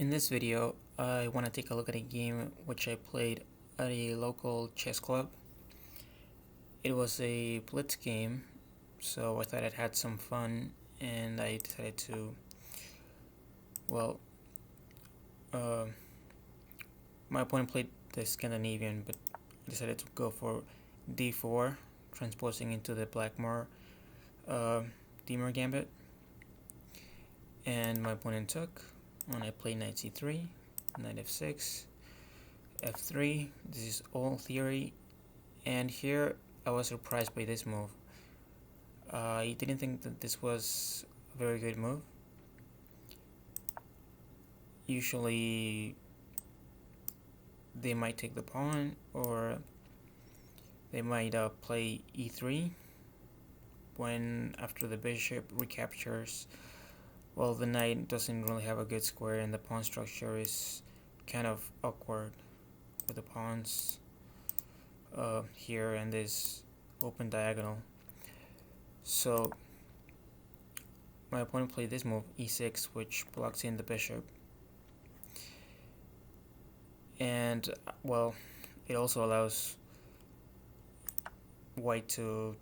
In this video, I want to take a look at a game which I played at a local chess club. It was a blitz game, so I thought I'd had some fun, and I decided to, well, uh, my opponent played the Scandinavian, but I decided to go for d4, transposing into the Blackmore Demer gambit, and my opponent took. When I played knight c3, knight f6, f3. This is all theory, and here I was surprised by this move. I didn't think that this was a very good move. Usually they might take the pawn, or they might play e3 when after the bishop recaptures. Well, the knight doesn't really have a good square, and the pawn structure is kind of awkward with the pawns here and this open diagonal. So my opponent played this move, e6, which blocks in the bishop. And, well, it also allows white to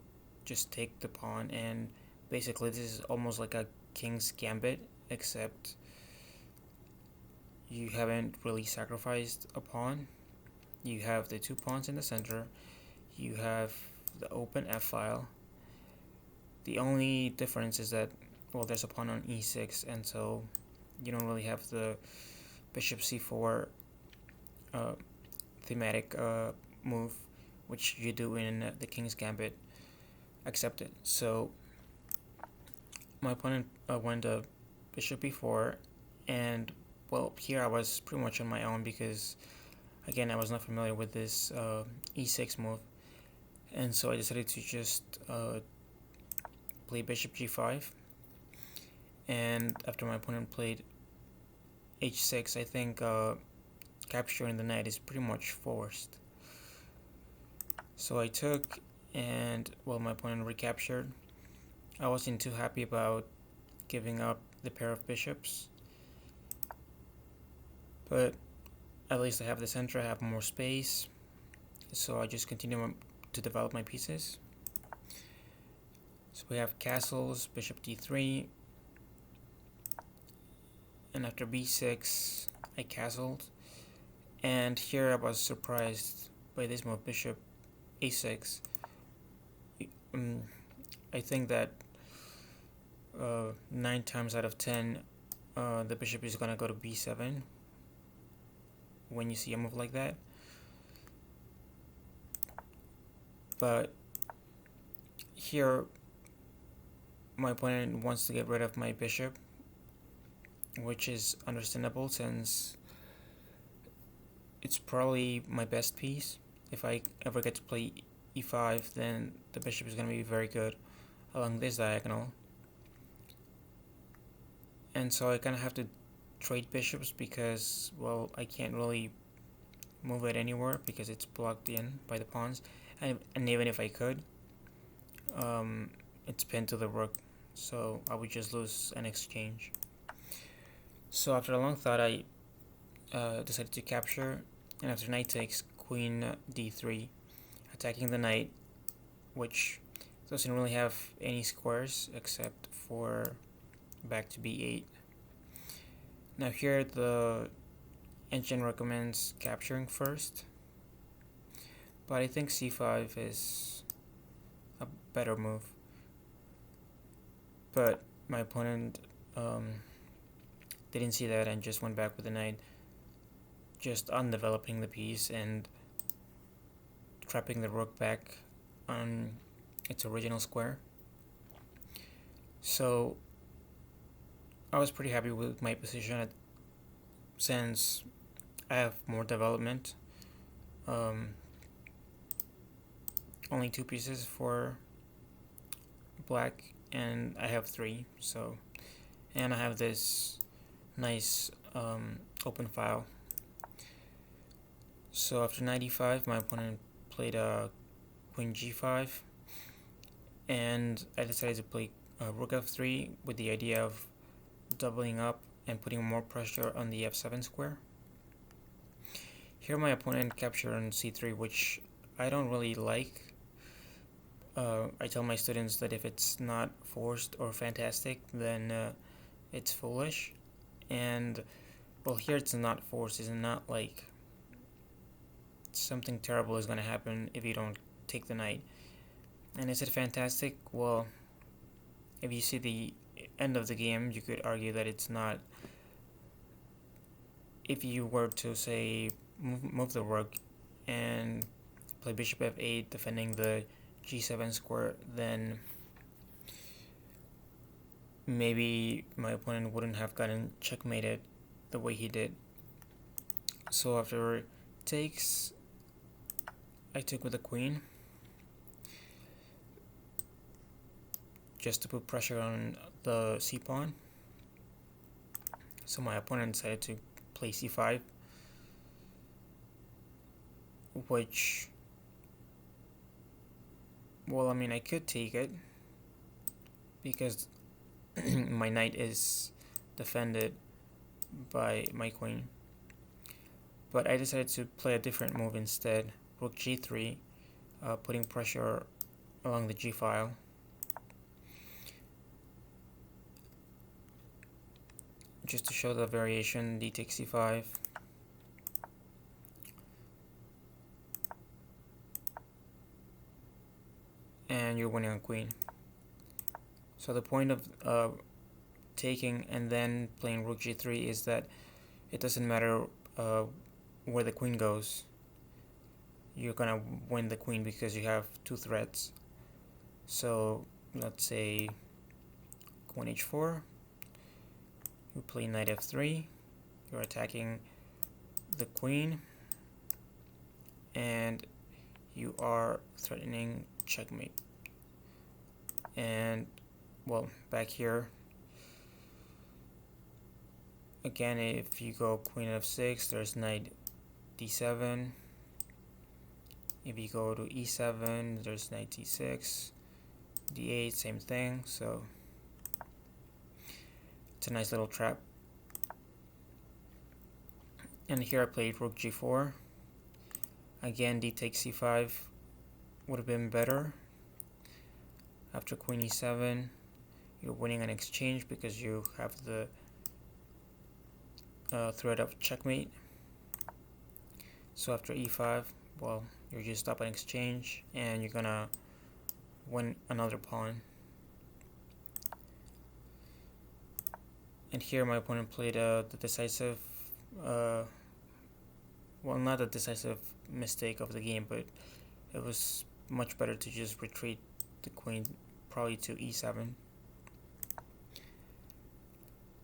just take the pawn, and basically this is almost like a king's gambit, except you haven't really sacrificed a pawn. You have the two pawns in the center, you have the open f-file. The only difference is that, well, there's a pawn on e6, and so you don't really have the bishop c4 thematic move, which you do in the king's gambit, accepted. So my opponent went bishop b4, and, well, here I was pretty much on my own because, again, I was not familiar with this e6 move, and so I decided to just play bishop g5. And after my opponent played h6, I think capturing the knight is pretty much forced. So I took, and, well, my opponent recaptured. I wasn't too happy about giving up the pair of bishops, but at least I have the center, I have more space, so I just continue to develop my pieces. So we have castles, bishop d3, and after b6 I castled, and here I was surprised by this move, bishop a6. I think that 9 times out of 10 the bishop is gonna go to b7 when you see a move like that. But here my opponent wants to get rid of my bishop, which is understandable since it's probably my best piece. If I ever get to play e5, then the bishop is going to be very good along this diagonal. And so I kind of have to trade bishops because, well, I can't really move it anywhere because it's blocked in by the pawns. And even if I could, it's pinned to the rook, so I would just lose an exchange. So after a long thought, I decided to capture, and after knight takes, queen d3, attacking the knight, which doesn't really have any squares except for back to b8. Now here the engine recommends capturing first, but I think c5 is a better move. But my opponent didn't see that and just went back with the knight, just undeveloping the piece and trapping the rook back on its original square. So I was pretty happy with my position since I have more development. Only 2 pieces for black, and I have 3. So, and I have this nice open file. So after knight e5, my opponent played queen g5, and I decided to play rook f3 with the idea of doubling up and putting more pressure on the f7 square. Here my opponent captured on c3, which I don't really like. I tell my students that if it's not forced or fantastic, then it's foolish. And well, here it's not forced. It's not like something terrible is going to happen if you don't take the knight. And is it fantastic? Well, if you see the end of the game, you could argue that it's not. If you were to say move the rook and play bishop f8 defending the g7 square, then maybe my opponent wouldn't have gotten checkmated the way he did. So after takes, I took with the queen just to put pressure on the c-pawn. So my opponent decided to play c5, which, well, I mean, I could take it because my knight is defended by my queen. But I decided to play a different move instead, rook g3, putting pressure along the g file. Just to show the variation, d takes c5. And you're winning on queen. So the point of taking and then playing rook g3 is that it doesn't matter where the queen goes. You're gonna win the queen because you have two threats. So let's say queen h4, you play knight f3, you're attacking the queen, and you are threatening checkmate. And well, back here again, if you go queen f6, there's knight d7. If you go to e7, there's knight d6, d8, same thing. So it's a nice little trap. And here I played rook g4. Again, d takes c5 would have been better. After queen e7, you're winning an exchange because you have the threat of checkmate. So after e5, well, you're just up an exchange and you're gonna win another pawn. And here my opponent played the decisive, well, not a decisive mistake of the game, but it was much better to just retreat the queen probably to e7.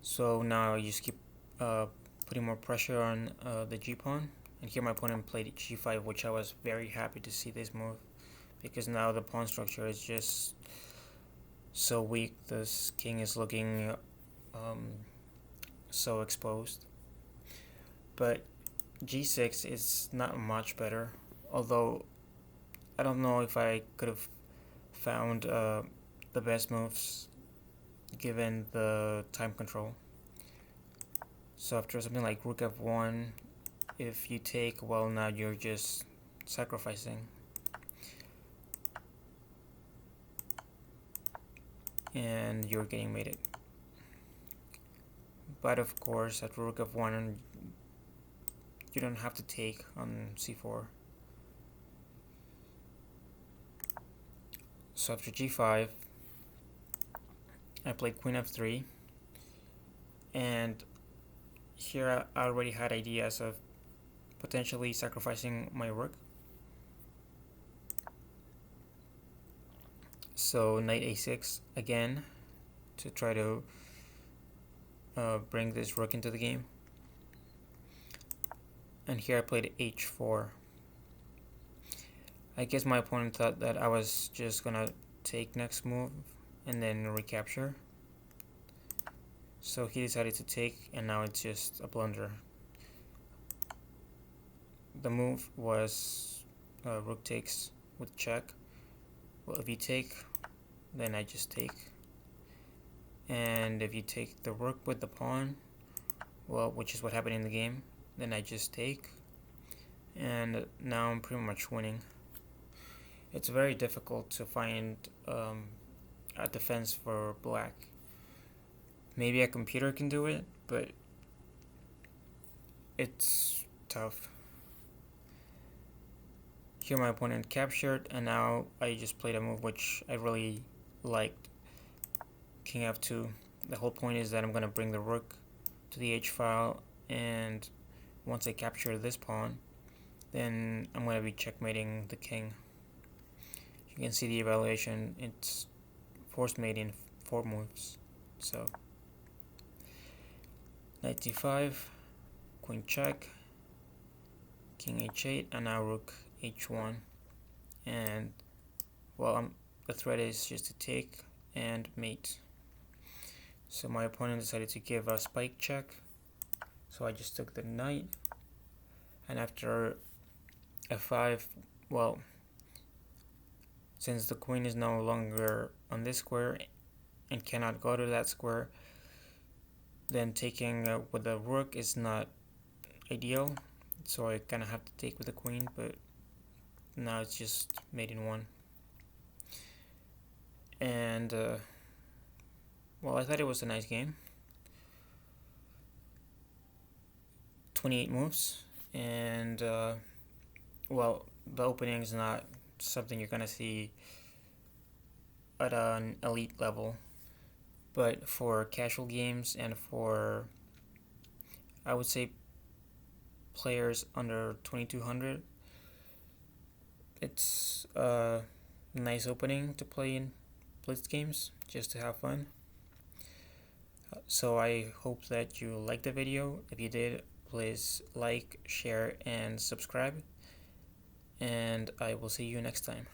So now you just keep putting more pressure on the g-pawn. And here my opponent played g5, which I was very happy to see this move, because now the pawn structure is just so weak. This king is looking so exposed. But g6 is not much better, although I don't know if I could have found the best moves given the time control. So after something like rook f1, if you take, well, now you're just sacrificing. And you're getting mated. But of course, at rook f1, you don't have to take on c4. So after g5, I played queen f3, and here I already had ideas of potentially sacrificing my rook. So knight a6 again to try to bring this rook into the game. And here I played h4. I guess my opponent thought that I was just gonna take next move and then recapture. So he decided to take, and now it's just a blunder. The move was rook takes with check. Well, if you take, then I just take. And if you take the rook with the pawn, well, which is what happened in the game. Then I just take, and now I'm pretty much winning. It's very difficult to find a defense for black. Maybe a computer can do it, but it's tough. Here my opponent captured, and now I just played a move which I really liked. King f2. The whole point is that I'm going to bring the rook to the h file, and once I capture this pawn, then I'm going to be checkmating the king. You can see the evaluation, it's forced mate in 4 moves. So knight d5, queen check, king h8, and now rook h1. And well, the threat is just to take and mate. So my opponent decided to give a spike check, so I just took the knight, and after f5, well, since the queen is no longer on this square and cannot go to that square, then taking with the rook is not ideal, so I kind of have to take with the queen, but now it's just mate in 1. And well, I thought it was a nice game. 28 moves, and well, the opening is not something you're gonna see at an elite level, but for casual games and for, I would say, players under 2200, it's a nice opening to play in blitz games just to have fun. So I hope that you liked the video. If you did, please like, share, and subscribe, and I will see you next time.